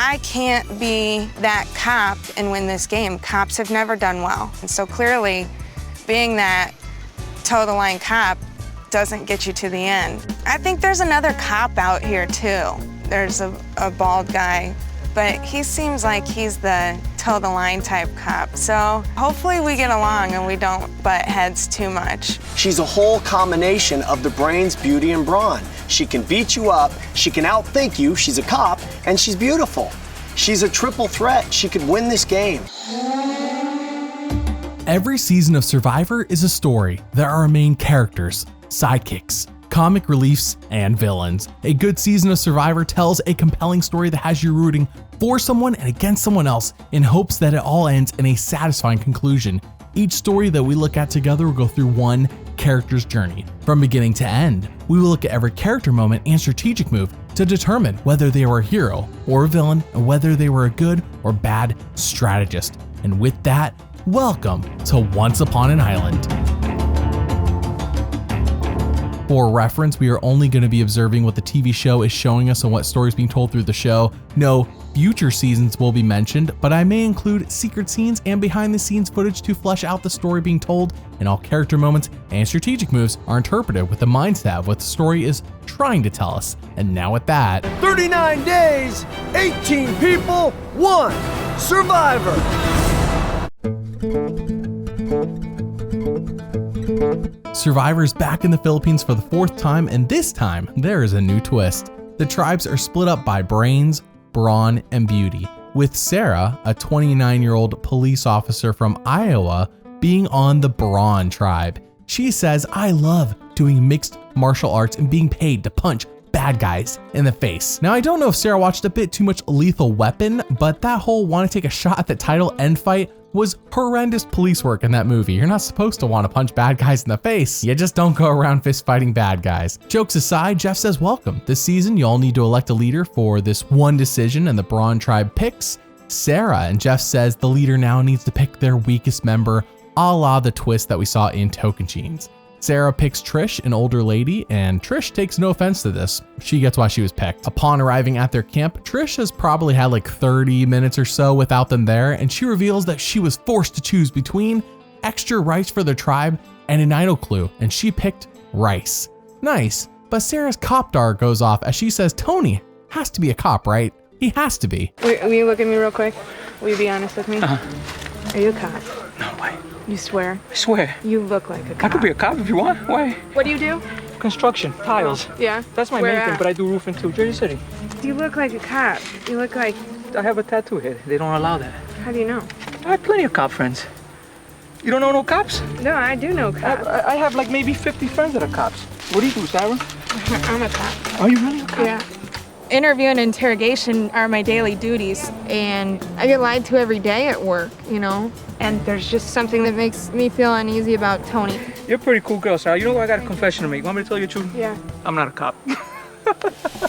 I can't be that cop and win this game. Cops have never done well. And so clearly, being that toe-the-line cop doesn't get you to the end. I think there's another cop out here too. There's a bald guy, but he seems like he's the toe-the-line type cop. So hopefully we get along and we don't butt heads too much. She's a whole combination of the brains, beauty, and brawn. She can beat you up, she can outthink you, she's a cop, and she's beautiful. She's a triple threat. She could win this game. Every season of Survivor is a story. There are main characters, sidekicks, comic reliefs, and villains. A good season of Survivor tells a compelling story that has you rooting for someone and against someone else in hopes that it all ends in a satisfying conclusion. Each story that we look at together will go through one character's journey from beginning to end. We will look at every character moment and strategic move to determine whether they were a hero or a villain and whether they were a good or bad strategist. And with that, welcome to Once Upon an Island. For reference, we are only going to be observing what the TV show is showing us and what stories being told through the show. No future seasons will be mentioned, but I may include secret scenes and behind the scenes footage to flesh out the story being told, and all character moments and strategic moves are interpreted with the mindset of what the story is trying to tell us. And now with that, 39 days, 18 people, 1 survivor. Survivor's back in the Philippines for the 4th time, and this time there is a new twist. The tribes are split up by brains, brawn, and beauty, with Sarah, a 29-year-old police officer from Iowa, being on the brawn tribe. She says, "I love doing mixed martial arts and being paid to punch bad guys in the face." Now, I don't know if Sarah watched a bit too much Lethal Weapon, but that whole want to take a shot at the title end fight was horrendous police work in that movie. You're not supposed to want to punch bad guys in the face. You just don't go around fist fighting bad guys. Jokes aside, Jeff says, welcome. This season, you all need to elect a leader for this one decision, and the Brawn tribe picks Sarah. And Jeff says the leader now needs to pick their weakest member, a la the twist that we saw in Tocantins. Sarah picks Trish, an older lady, and Trish takes no offense to this. She gets why she was picked. Upon arriving at their camp, Trish has probably had like 30 minutes or so without them there, and she reveals that she was forced to choose between extra rice for the tribe and an idol clue, and she picked rice. Nice, but Sarah's cop dar goes off as she says Tony has to be a cop, right? He has to be. Will you look at me real quick? Will you be honest with me? Are you a cop? No way. You swear? I swear. You look like a cop. I could be a cop if you want. Why? What do you do? Construction, tiles. Yeah? That's my main thing, but I do roofing too. Jersey City. You look like a cop. You look like... I have a tattoo here. They don't allow that. How do you know? I have plenty of cop friends. You don't know no cops? No, I do know cops. I have like maybe 50 friends that are cops. What do you do, Sarah? I'm a cop. Are you really a cop? Yeah. Interview and interrogation are my daily duties, and I get lied to every day at work, you know? And there's just something that makes me feel uneasy about Tony. You're a pretty cool girl, Sarah. You know what? I got a confession to make. Want me to tell you the truth? Yeah. I'm not a cop.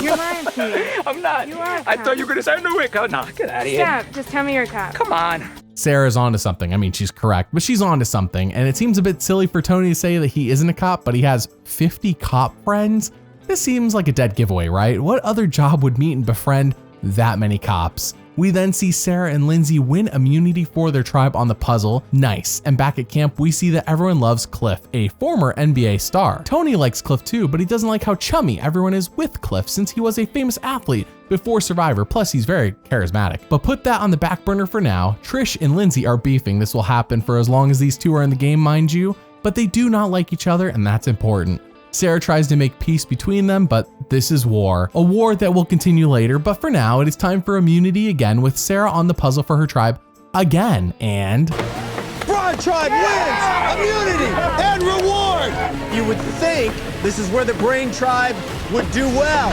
You're lying to me. I'm not. You are a I cop. thought you were going to say, no, wait, no, get out of here. Stop. Just tell me you're a cop. Come on. Sarah's onto something. I mean, she's correct, but she's onto something. And it seems a bit silly for Tony to say that he isn't a cop, but he has 50 cop friends. This seems like a dead giveaway, right? What other job would meet and befriend that many cops? We then see Sarah and Lindsay win immunity for their tribe on the puzzle. Nice. And back at camp, we see that everyone loves Cliff, a former NBA star. Tony likes Cliff too, but he doesn't like how chummy everyone is with Cliff since he was a famous athlete before Survivor, plus he's very charismatic. But put that on the back burner for now. Trish and Lindsay are beefing. This will happen for as long as these two are in the game, mind you, but they do not like each other, and that's important. Sarah tries to make peace between them, but this is war. A war that will continue later, but for now, it is time for immunity again with Sarah on the puzzle for her tribe again, and... Brawn tribe wins immunity and reward. You would think this is where the Brain tribe would do well.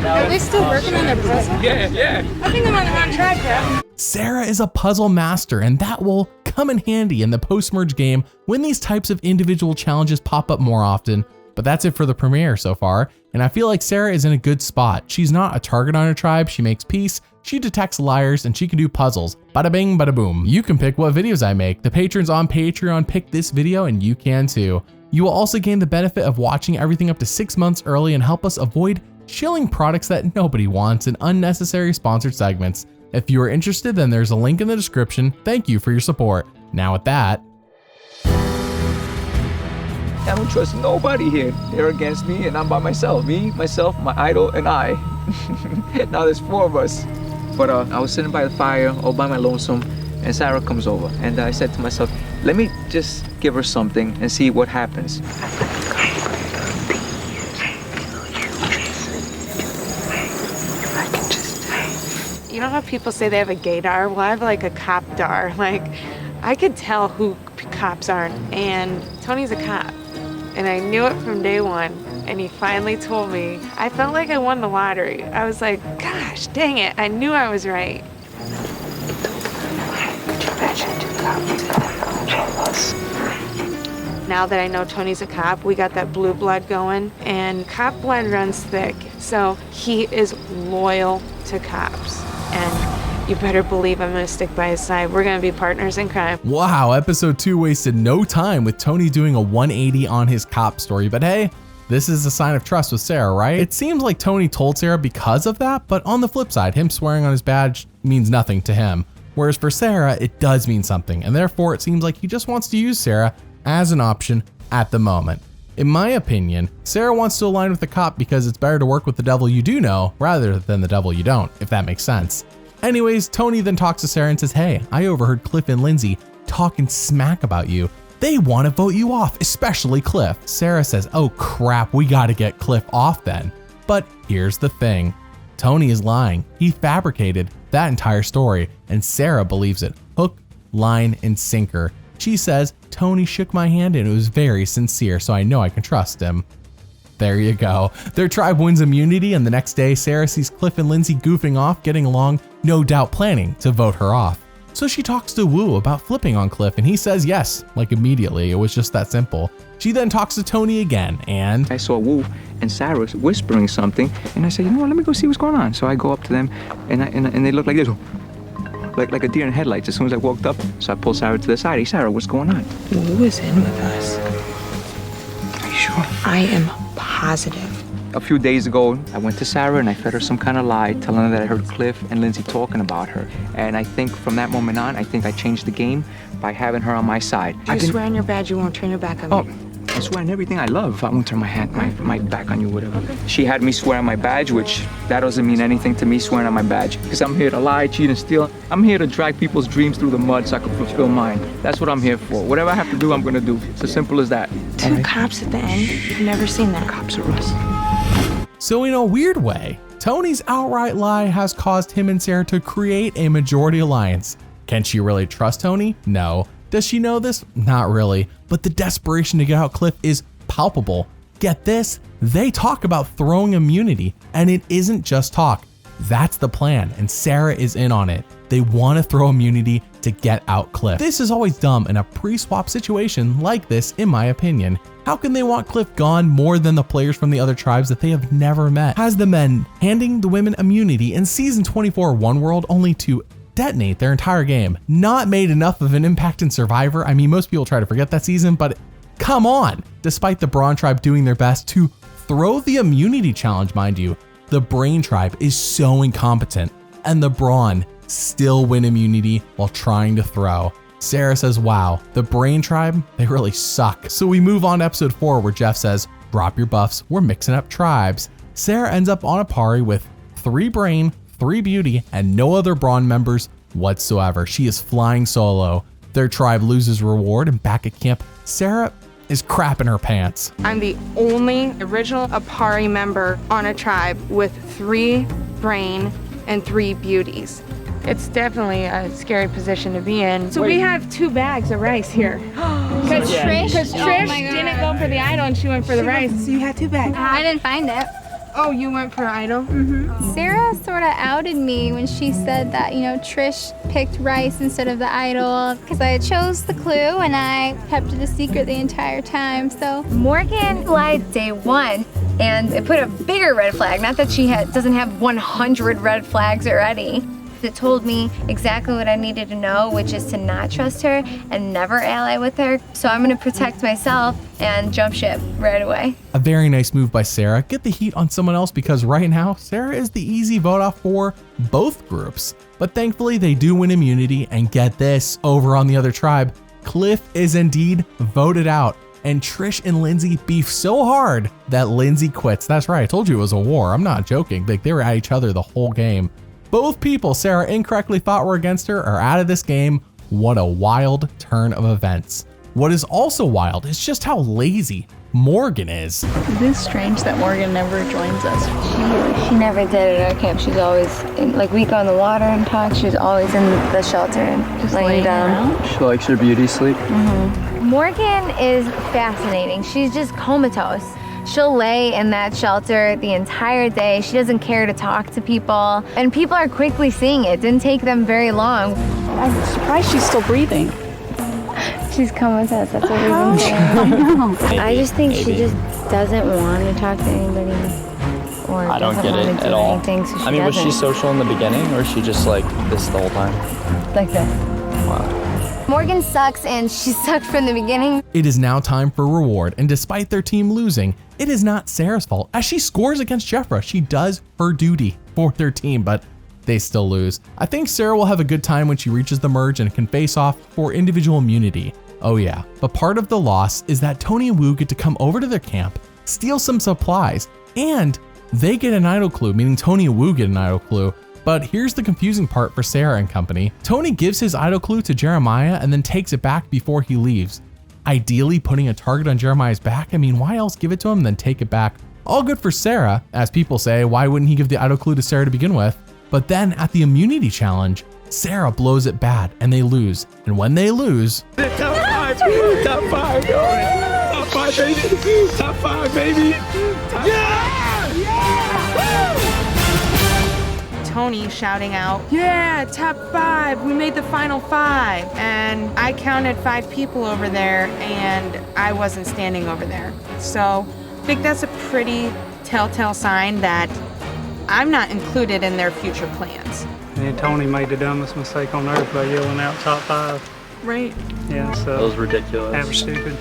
Are they still working on their puzzle? Yeah. I think I'm on the wrong tribe, Jeff. Sarah is a puzzle master, and that will come in handy in the post-merge game when these types of individual challenges pop up more often. But that's it for the premiere so far, and I feel like Sarah is in a good spot. She's not a target on her tribe, she makes peace, she detects liars, and she can do puzzles. Bada bing, bada boom. You can pick what videos I make. The patrons on Patreon pick this video, and you can too. You will also gain the benefit of watching everything up to 6 months early and help us avoid shilling products that nobody wants and unnecessary sponsored segments. If you are interested, then there's a link in the description. Thank you for your support. Now with that, I don't trust nobody here. They're against me and I'm by myself. Me, myself, my idol, and I. Now there's 4 of us. But I was sitting by the fire all by my lonesome, and Sarah comes over. And I said to myself, let me just give her something and see what happens. You know how people say they have a gaydar? Well, I have like a cop-dar. Like, I could tell who cops are, and Tony's a cop. And I knew it from day one, and he finally told me. I felt like I won the lottery. I was like, gosh, dang it, I knew I was right. Now that I know Tony's a cop, we got that blue blood going, and cop blood runs thick. So he is loyal to cops. And you better believe I'm gonna stick by his side. We're gonna be partners in crime. wow, episode 2 wasted no time with Tony doing a 180 on his cop story, but hey, this is a sign of trust with Sarah, right? It seems like Tony told Sarah because of that, but on the flip side, him swearing on his badge means nothing to him. Whereas for Sarah, it does mean something, and therefore it seems like he just wants to use Sarah as an option at the moment. In my opinion, Sarah wants to align with the cop because it's better to work with the devil you do know rather than the devil you don't, if that makes sense. Anyways, Tony then talks to Sarah and says, hey, I overheard Cliff and Lindsay talking smack about you. They want to vote you off, especially Cliff. Sarah says, oh crap, we got to get Cliff off then. But here's the thing. Tony is lying. He fabricated that entire story, and Sarah believes it. Hook, line, and sinker. She says, Tony shook my hand and it was very sincere, so I know I can trust him. There you go. Their tribe wins immunity, and the next day, Sarah sees Cliff and Lindsay goofing off, getting along, no doubt planning to vote her off. So she talks to Wu about flipping on Cliff, and he says yes, like immediately. It was just that simple. She then talks to Tony again, and I saw Wu and Sarah whispering something, and I said, you know what, let me go see what's going on. So I go up to them, and they look like this. Like a deer in headlights as soon as I walked up. So I pulled Sarah to the side. Hey, Sarah, what's going on? Wu is in with us. Are you sure? I am positive. A few days ago, I went to Sarah and I fed her some kind of lie, telling her that I heard Cliff and Lindsay talking about her. And I think from that moment on, I think I changed the game by having her on my side. You swear on your badge you won't turn your back on me. I swear on everything I love. I won't turn my back on you, whatever. She had me swear on my badge, which that doesn't mean anything to me, swearing on my badge. Because I'm here to lie, cheat, and steal. I'm here to drag people's dreams through the mud so I can fulfill mine. That's what I'm here for. Whatever I have to do, I'm gonna do. It's as simple as that. Two cops at the end? You've never seen that. Cops are us. so in a weird way, Tony's outright lie has caused him and Sarah to create a majority alliance. Can she really trust Tony? No. Does she know this? Not really, but the desperation to get out Cliff is palpable. Get this, they talk about throwing immunity, and it isn't just talk. That's the plan, and Sarah is in on it. They want to throw immunity to get out Cliff. This is always dumb in a pre-swap situation like this, in my opinion. How can they want Cliff gone more than the players from the other tribes that they have never met? Has the men handing the women immunity in season 24 One World only to detonate their entire game not made enough of an impact in Survivor? I mean, most people try to forget that season, but come on. Despite the Brawn tribe doing their best to throw the immunity challenge, mind you, the Brain tribe is so incompetent, and the Brawn still win immunity while trying to throw. Sarah says, wow, the Brain tribe, they really suck. So we move on to episode 4 where Jeff says, drop your buffs, we're mixing up tribes. Sarah ends up on a party with 3 Brain, 3 Beauty, and no other Brawn members whatsoever. She is flying solo. Their tribe loses reward, and back at camp, Sarah is crapping her pants. I'm the only original Apari member on a tribe with 3 Brain and 3 Beauties. It's definitely a scary position to be in. So we have 2 bags of rice here. Because Trish didn't go for the idol and she went for the rice. So you had 2 bags. I didn't find it. Oh, you went for idol? Sarah sort of outed me when she said that, you know, Trish picked rice instead of the idol because I chose the clue and I kept it a secret the entire time, so. Morgan lied day 1 and it put a bigger red flag. Not that she doesn't have 100 red flags already. that told me exactly what I needed to know, which is to not trust her and never ally with her. So I'm gonna protect myself and jump ship right away. A very nice move by Sarah. Get the heat on someone else because right now, Sarah is the easy vote off for both groups. But thankfully, they do win immunity, and get this, over on the other tribe, Cliff is indeed voted out. And Trish and Lindsay beef so hard that Lindsay quits. That's right, I told you it was a war. I'm not joking. Like, they were at each other the whole game. Both people Sarah incorrectly thought were against her are out of this game. What a wild turn of events. What is also wild is just how lazy Morgan is. It is strange that Morgan never joins us. She never did at our camp. She's always, like, we go in the water and talk. She's always in the shelter and just laying down. She likes her beauty sleep. Morgan is fascinating. She's just comatose. She'll lay in that shelter the entire day. She doesn't care to talk to people. And people are quickly seeing it. Didn't take them very long. I'm surprised she's still breathing. She's comatose, that's what we've been saying. I just think she just doesn't want to talk to anybody. Or I don't doesn't get want it to at do all. anything, so she I mean, was she doesn't. social in the beginning, or is she just like this the whole time? Like this. Wow. Morgan sucks, and she sucked from the beginning. It is now time for reward, and despite their team losing, it is not Sarah's fault. As she scores against Jeffra, she does her duty for their team, but they still lose. I think Sarah will have a good time when she reaches the merge and can face off for individual immunity. Oh yeah, but part of the loss is that Tony and Wu get to come over to their camp, steal some supplies, and they get an idol clue, meaning Tony and Wu get an idol clue. But here's the confusing part for Sarah and company. Tony gives his idol clue to Jeremiah and then takes it back before he leaves. Ideally putting a target on Jeremiah's back, I mean, why else give it to him and then take it back? All good for Sarah. As people say, why wouldn't he give the idol clue to Sarah to begin with? But then at the immunity challenge, Sarah blows it bad and they lose. And when they lose, Top five, top five, top five, baby, top five, baby. Tony shouting out, yeah, top 5, we made the final 5. And I counted 5 people over there and I wasn't standing over there. So I think that's a pretty telltale sign that I'm not included in their future plans. And Tony made the dumbest mistake on earth by yelling out top 5. Right. Yeah, so That was ridiculous. that was stupid.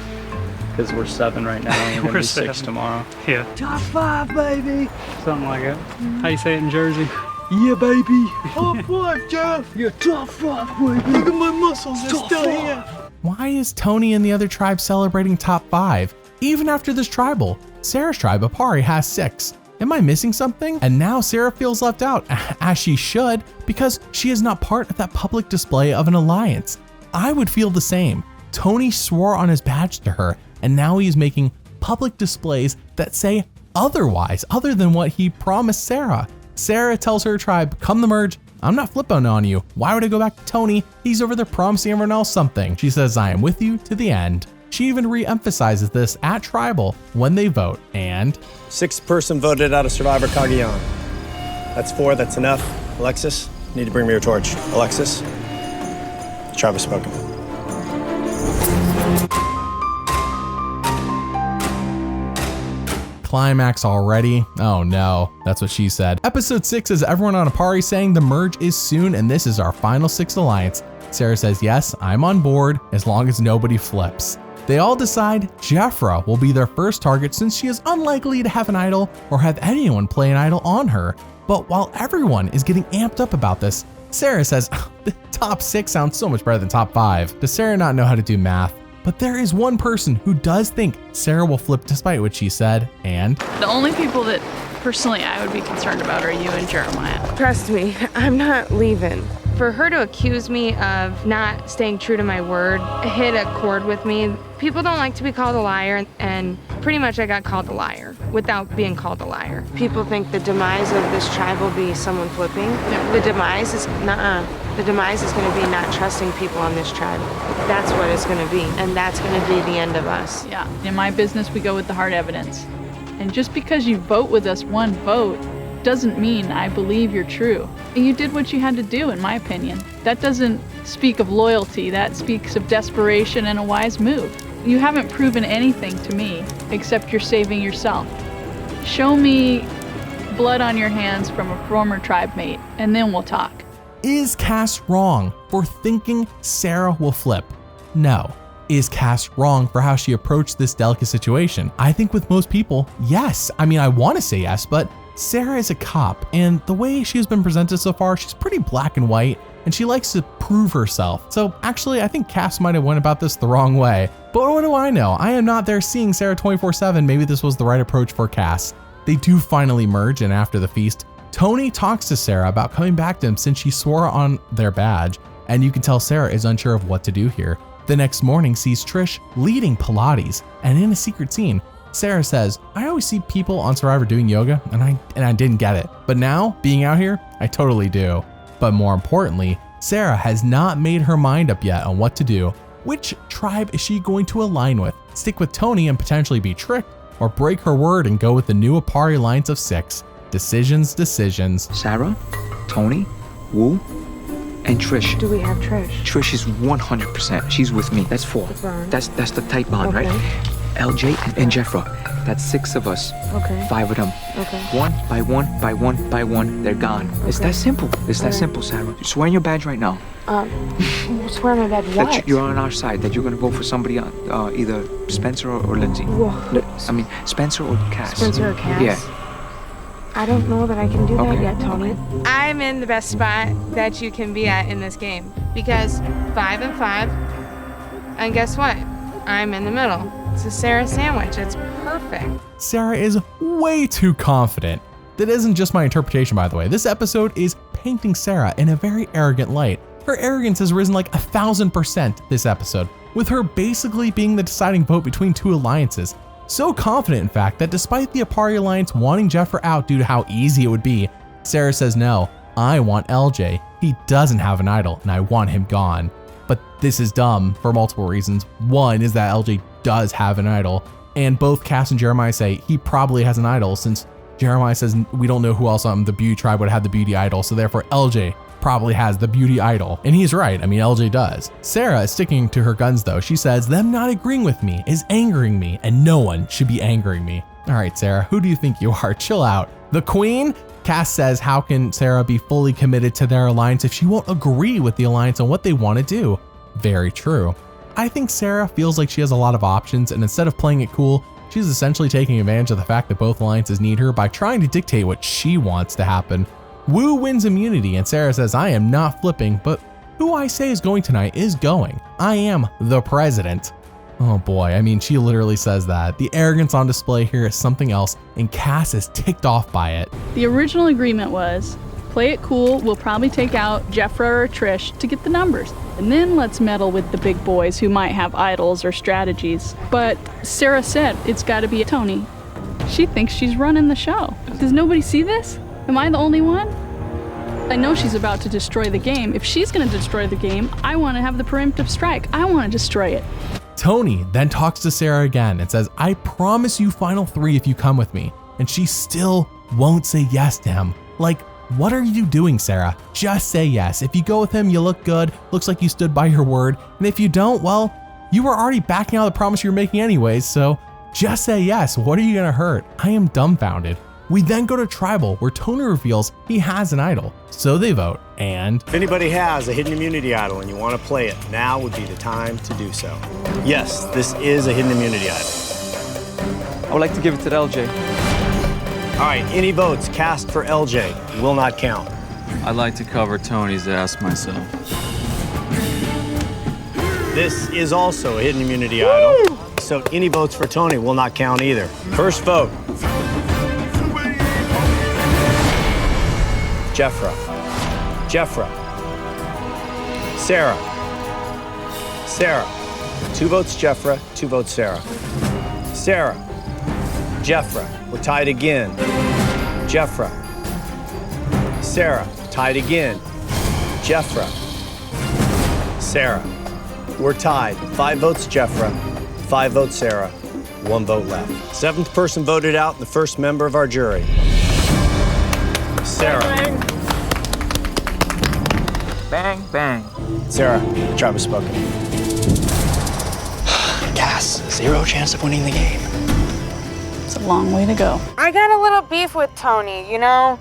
Because we're 7 right now, and we're gonna be 6 7. tomorrow. Yeah. Top 5, baby. Something like that. How you say it in Jersey? Yeah, baby. Top 5, Jeff. Yeah, top 5, baby. Look at my muscles, they're still here. why is Tony and the other tribe celebrating top 5? Even after this tribal, Sarah's tribe, Apari, has 6. Am I missing something? And now Sarah feels left out, as she should, because she is not part of that public display of an alliance. I would feel the same. Tony swore on his badge to her, and now he is making public displays that say otherwise, other than what he promised Sarah. Sarah tells her tribe, come the merge, I'm not flipping on you. Why would I go back to Tony? He's over there promising everyone else something. She says, I am with you to the end. She even re-emphasizes this at Tribal when they vote, and 6th person voted out of Survivor Cagayan. That's 4, that's enough. Alexis, you need to bring me your torch. Alexis, the tribe has spoken. Climax already? Oh no, that's what she said. Episode 6 is everyone on Apari saying the merge is soon and this is our final 6 alliance. Sarah says, yes, I'm on board as long as nobody flips. They all decide Jeffra will be their first target since she is unlikely to have an idol or have anyone play an idol on her. But while everyone is getting amped up about this, Sarah says, the top 6 sounds so much better than top 5. Does Sarah not know how to do math? But there is one person who does think Sarah will flip despite what she said, and The only people that personally I would be concerned about are you and Jeremiah. Trust me, I'm not leaving. For her to accuse me of not staying true to my word hit a chord with me. People don't like to be called a liar, and pretty much I got called a liar without being called a liar. People think the demise of this tribe will be someone flipping. The demise is, the demise is going to be not trusting people on this tribe. That's what it's going to be, and that's going to be the end of us. Yeah. In my business, we go with the hard evidence. And just because you vote with us one vote doesn't mean I believe you're true. You did what you had to do, in my opinion. That doesn't speak of loyalty, that speaks of desperation and a wise move. You haven't proven anything to me except you're saving yourself. Show me blood on your hands from a former tribe mate, and then we'll talk. Is Cass wrong for thinking Sarah will flip? No. Is Cass wrong for how she approached this delicate situation? I think with most people, yes. I mean, I want to say yes, but Sarah is a cop, and the way she has been presented so far, she's pretty black and white, and she likes to prove herself. So actually, I think Cass might have went about this the wrong way. But what do I know? I am not there seeing Sarah 24/7. Maybe this was the right approach for Cass. They do finally merge, and after the feast, Tony talks to Sarah about coming back to him since she swore on their badge, and you can tell Sarah is unsure of what to do here. The next morning sees Trish leading Pilates, and in a secret scene, Sarah says, I always see people on Survivor doing yoga, and I didn't get it. But now, being out here, I totally do. But more importantly, Sarah has not made her mind up yet on what to do. Which tribe is she going to align with? Stick with Tony and potentially be tricked, or break her word and go with the new Apari alliance of 6? Decisions. Sarah, Tony, Wu, and Trish. Do we have Trish? Trish is 100%. She's with me. That's 4. That's the tight bond, Okay. right? LJ and Jeffra. That's 6 of us. Okay. 5 of them. Okay. One by one, they're gone. It's that simple. It's that simple, Sarah. Swear on your badge right now. Swear my bad. What? That you're on our side. That you're gonna vote for somebody on either Spencer or Lindsay. Whoa. I mean, Spencer or Cass. Spencer or Cass? Yeah. I don't know that I can do that Okay. yet, Tony. I'm in the best spot that you can be at in this game because 5 and 5, and guess what? I'm in the middle. It's a Sarah sandwich. It's perfect. Sarah is way too confident. That isn't just my interpretation, by the way. This episode is painting Sarah in a very arrogant light. Her arrogance has risen like 1,000% this episode, with her basically being the deciding vote between 2 alliances. So confident, in fact, that despite the Apari alliance wanting Jeffra out due to how easy it would be, Sarah says no, I want LJ. He doesn't have an idol, and I want him gone. But this is dumb for multiple reasons. One is that LJ does have an idol, and both Cass and Jeremiah say he probably has an idol, since Jeremiah says we don't know who else on the beauty tribe would have the beauty idol, so therefore LJ probably has the beauty idol. And he's right, I mean LJ does. Sarah is sticking to her guns though. She says them not agreeing with me is angering me, and no one should be angering me. Alright Sarah, who do you think you are? Chill out. The queen? Cass says how can Sarah be fully committed to their alliance if she won't agree with the alliance on what they want to do? Very true. I think Sarah feels like she has a lot of options, and instead of playing it cool, she's essentially taking advantage of the fact that both alliances need her by trying to dictate what she wants to happen. Wu wins immunity, and Sarah says I am not flipping, but who I say is going tonight is going. I am the president. Oh boy, I mean she literally says that. The arrogance on display here is something else, and Cass is ticked off by it. The original agreement was, play it cool, we'll probably take out Jeffra or Trish to get the numbers. And then let's meddle with the big boys who might have idols or strategies. But Sarah said it's gotta be Tony. She thinks she's running the show. Does nobody see this? Am I the only one? I know she's about to destroy the game. If she's gonna destroy the game, I wanna have the preemptive strike. I wanna destroy it. Tony then talks to Sarah again and says, I promise you final 3 if you come with me. And she still won't say yes to him. Like, what are you doing, Sarah? Just say yes. If you go with him, you look good. Looks like you stood by your word. And if you don't, well, you were already backing out the promise you're making anyways, so just say yes. What are you gonna hurt? I am dumbfounded. We then go to Tribal, where Tony reveals he has an idol. So they vote, and If anybody has a hidden immunity idol and you want to play it, now would be the time to do so. Yes, this is a hidden immunity idol. I would like to give it to the LJ. All right, any votes cast for LJ will not count. I'd like to cover Tony's ass myself. This is also a hidden immunity idol, so any votes for Tony will not count either. First vote. Jeffra. Sarah. 2 votes Jeffra, 2 votes Sarah. Jeffra. We're tied again. Jeffra. Sarah. Tied again. Jeffra. Sarah. We're tied. 5 votes Jeffra, 5 votes Sarah, 1 vote left. 7th person voted out, the first member of our jury. Sarah. Bang, bang. Sarah, the tribe has spoken. Cass, 0 chance of winning the game. It's a long way to go. I got a little beef with Tony, you know?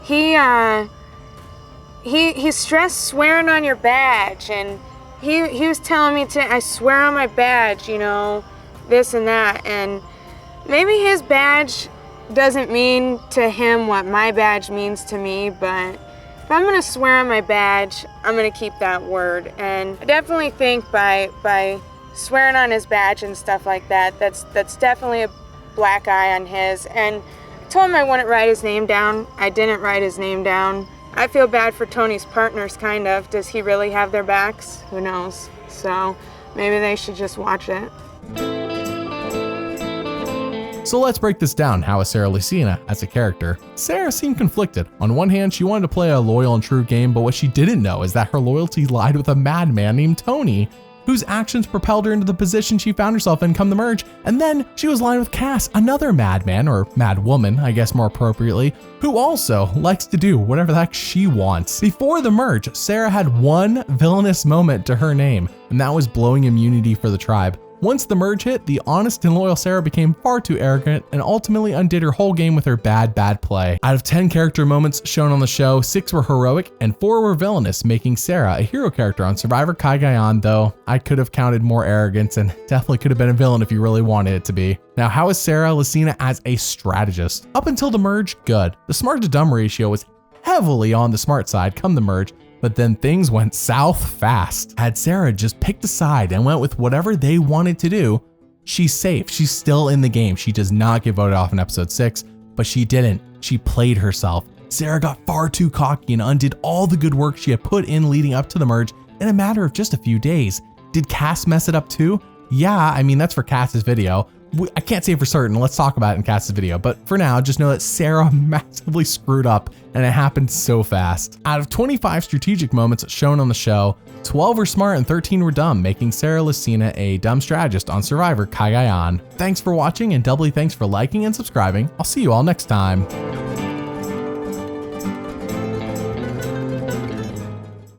He he stressed swearing on your badge, and he was telling me I swear on my badge, you know, this and that, and maybe his badge doesn't mean to him what my badge means to me, but if I'm gonna swear on my badge, I'm gonna keep that word. And I definitely think by swearing on his badge and stuff like that, that's definitely a black eye on his. And I told him I wouldn't write his name down. I didn't write his name down. I feel bad for Tony's partners, kind of. Does he really have their backs? Who knows? So maybe they should just watch it. So let's break this down. How is Sarah Lacina as a character? Sarah seemed conflicted. On one hand, she wanted to play a loyal and true game, but what she didn't know is that her loyalty lied with a madman named Tony, whose actions propelled her into the position she found herself in come the merge. And then she was aligned with Cass, another madman, or mad woman, I guess more appropriately, who also likes to do whatever the heck she wants. Before the merge, Sarah had one villainous moment to her name, and that was blowing immunity for the tribe. Once the merge hit, the honest and loyal Sarah became far too arrogant and ultimately undid her whole game with her bad play. Out of 10 character moments shown on the show, 6 were heroic and 4 were villainous, making Sarah a hero character on Survivor Cagayan, though I could have counted more arrogance and definitely could have been a villain if you really wanted it to be. Now, how is Sarah Lacina as a strategist? Up until the merge, good. The smart to dumb ratio was heavily on the smart side come the merge, but then things went south fast. Had Sarah just picked a side and went with whatever they wanted to do, she's safe. She's still in the game. She does not get voted off in episode 6, but she didn't. She played herself. Sarah got far too cocky and undid all the good work she had put in leading up to the merge in a matter of just a few days. Did Cass mess it up too? Yeah, I mean, that's for Cass's video. I can't say for certain, let's talk about it in Cass's video, but for now, just know that Sarah massively screwed up and it happened so fast. Out of 25 strategic moments shown on the show, 12 were smart and 13 were dumb, making Sarah Lacina a dumb strategist on Survivor Cagayan. Thanks for watching and doubly thanks for liking and subscribing. I'll see you all next time.